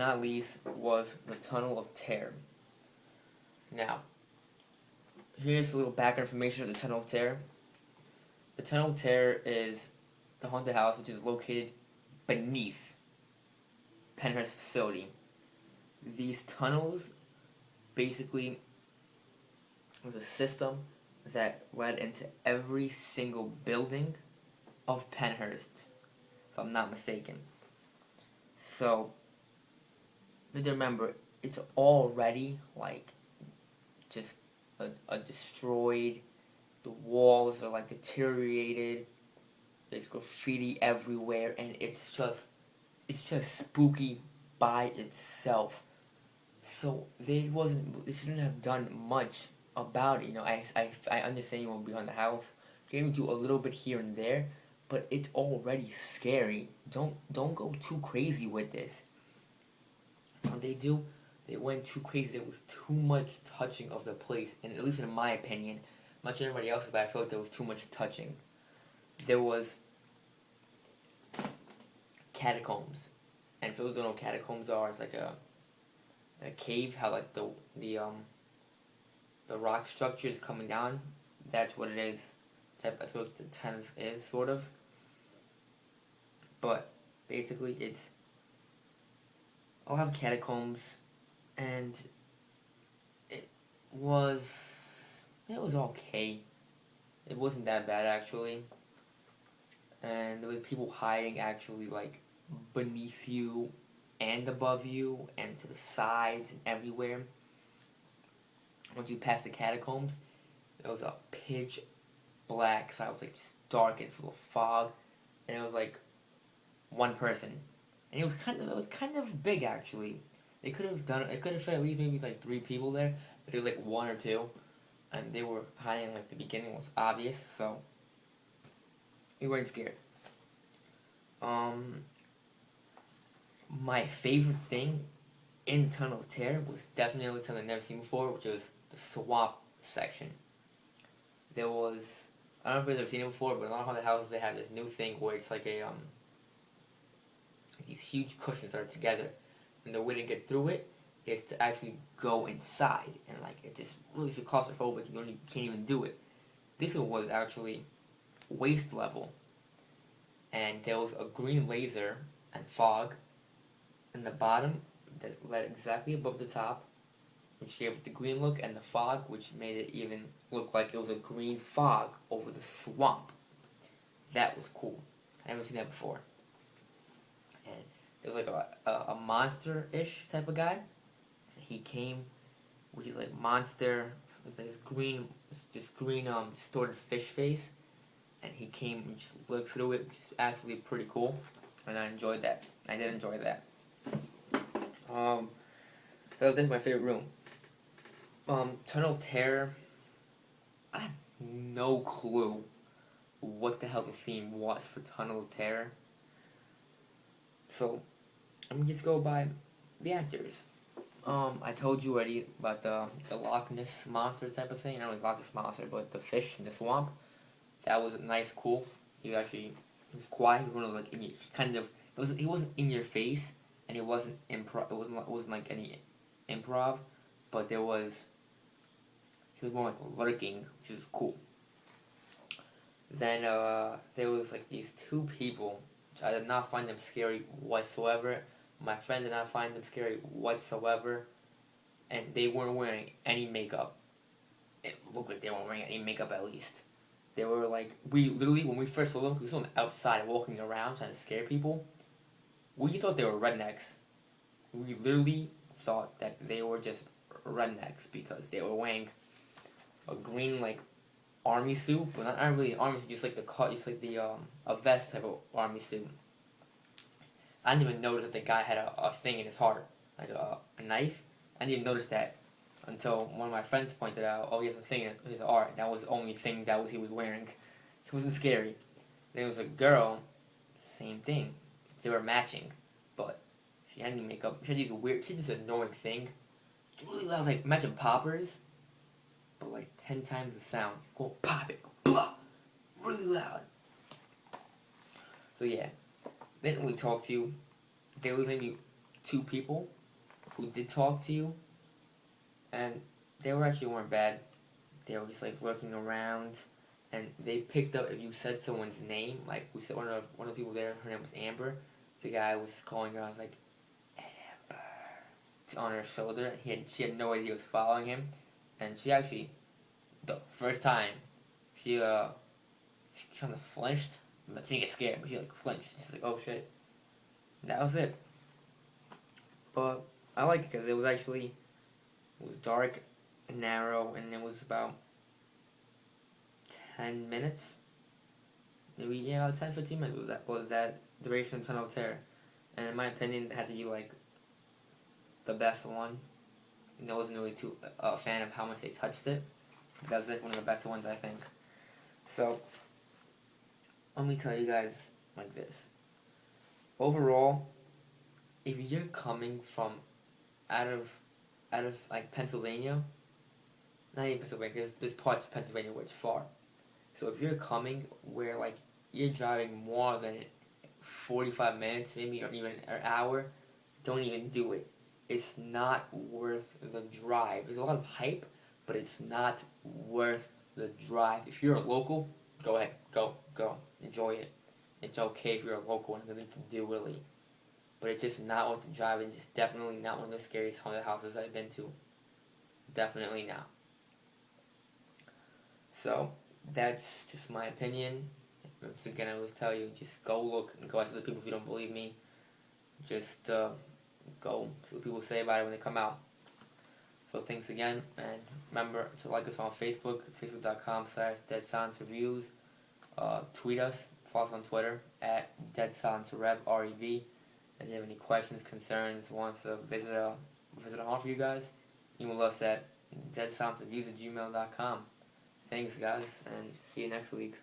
not least, was the Tunnel of Terror. Now, here's a little background information of the Tunnel of Terror. The Tunnel of Terror is the haunted house which is located beneath Pennhurst facility. These tunnels basically was a system that led into every single building of Pennhurst, if I'm not mistaken. So, you have to remember, it's already like just a destroyed. The walls are like deteriorated. There's graffiti everywhere, and it's just spooky by itself. So they shouldn't have done much about it. I understand you want to be on the house. You can do a little bit here and there, but it's already scary. Don't go too crazy with this. What they went too crazy. There was too much touching of the place, and at least in my opinion, I'm not sure anybody else, but I felt like there was too much touching. There was catacombs, and for those who don't know what catacombs are, it's like a cave. How like the rock structure is coming down. That's what it is. That's what the tent is, sort of. But basically, I'll have catacombs, and it was okay. It wasn't that bad actually, and there was people hiding actually like beneath you and above you and to the sides and everywhere. Once you pass the catacombs, it was a pitch black side. It was like just dark and full of fog, and it was like one person, and it was kind of big actually. They could have done it. It could have fit at least maybe like 3 people there, but it was like 1 or 2, and they were hiding like the beginning was obvious, so we weren't scared. My favorite thing in Tunnel of Terror was definitely something I've never seen before, which was the swamp section. There was, I don't know if you've ever seen it before, but in a lot of haunted houses they have this new thing where it's like these huge cushions that are together, and the way to get through it is to actually go inside, and like it just really, if you're claustrophobic, you can't even do it. This one was actually waist level, and there was a green laser and fog in the bottom that led exactly above the top, which gave it the green look, and the fog, which made it even look like it was a green fog over the swamp. That was cool. I haven't seen that before. And it was like a monster-ish type of guy. And he came, which is like monster, with this green, distorted fish face. And he came and just looked through it, which is actually pretty cool. And I enjoyed that. I did enjoy that. So that's my favorite room. Tunnel of Terror, I have no clue what the hell the theme was for Tunnel of Terror. So, I'm gonna just go by the actors. I told you already about the Loch Ness Monster type of thing. Not really Loch Ness Monster, but the fish in the swamp. That was nice, cool. He was quiet. He was like he wasn't in your face, and it wasn't improv. It wasn't like any improv, but he was more like lurking, which is cool. Then there was like these 2 people, which I did not find them scary whatsoever. My friend did not find them scary whatsoever, and they weren't wearing any makeup. It looked like they weren't wearing any makeup at least. They were like, we literally, when we first saw them, we saw them outside walking around trying to scare people. We thought they were rednecks. We literally thought that they were just rednecks because they were wearing a green like army suit, but not really an army suit, just like a vest type of army suit. I didn't even notice that the guy had a thing in his heart, like a knife. I didn't even notice that until one of my friends pointed out, oh, he has a thing in his heart. That was the only thing he was wearing. He wasn't scary. There was a girl, same thing. They were matching, but she had any makeup. She had this annoying thing. It's really loud, like imagine poppers, but like 10 times the sound. Go pop it, go blah, really loud. So yeah, then we talked to. There was maybe 2 people who did talk to you, and they were actually weren't bad. They were just like lurking around, and they picked up if you said someone's name. Like we said, one of the people there, her name was Amber. The guy was calling her. I was like, Amber, on her shoulder. She had no idea he was following him, and she actually, the first time, she kind of flinched. She didn't get scared, but she like flinched. She's like, oh shit. And that was it. But I like it because it was dark and narrow, and it was about 10 minutes. Maybe, yeah, about 10, 15 minutes was that duration of Tunnel of Terror. And in my opinion, it had to be like the best one. And I wasn't really too a fan of how much they touched it. But that was like one of the best ones, I think. So, let me tell you guys like this. Overall, if you're coming from out of like Pennsylvania, not even Pennsylvania, there's parts of Pennsylvania where it's far. So if you're coming where like you're driving more than 45 minutes, maybe or even an hour, don't even do it. It's not worth the drive. There's a lot of hype, but it's not worth the drive. If you're a local, go ahead, go, enjoy it. It's okay if you're a local and nothing to do really. But it's just not worth the drive, and it's definitely not one of the scariest haunted houses I've been to. Definitely not. So, that's just my opinion. Once again, I always tell you, just go look and go ask other people if you don't believe me. Just go see what people say about it when they come out. So thanks again, and remember to like us on Facebook, facebook.com/DeadSilenceReviews. Tweet us, follow us on Twitter at DeadSilenceRev, REV. If you have any questions, concerns, wants to visit a haunt for you guys, email us at deadsilencereviews@gmail.com. Thanks, guys, and see you next week.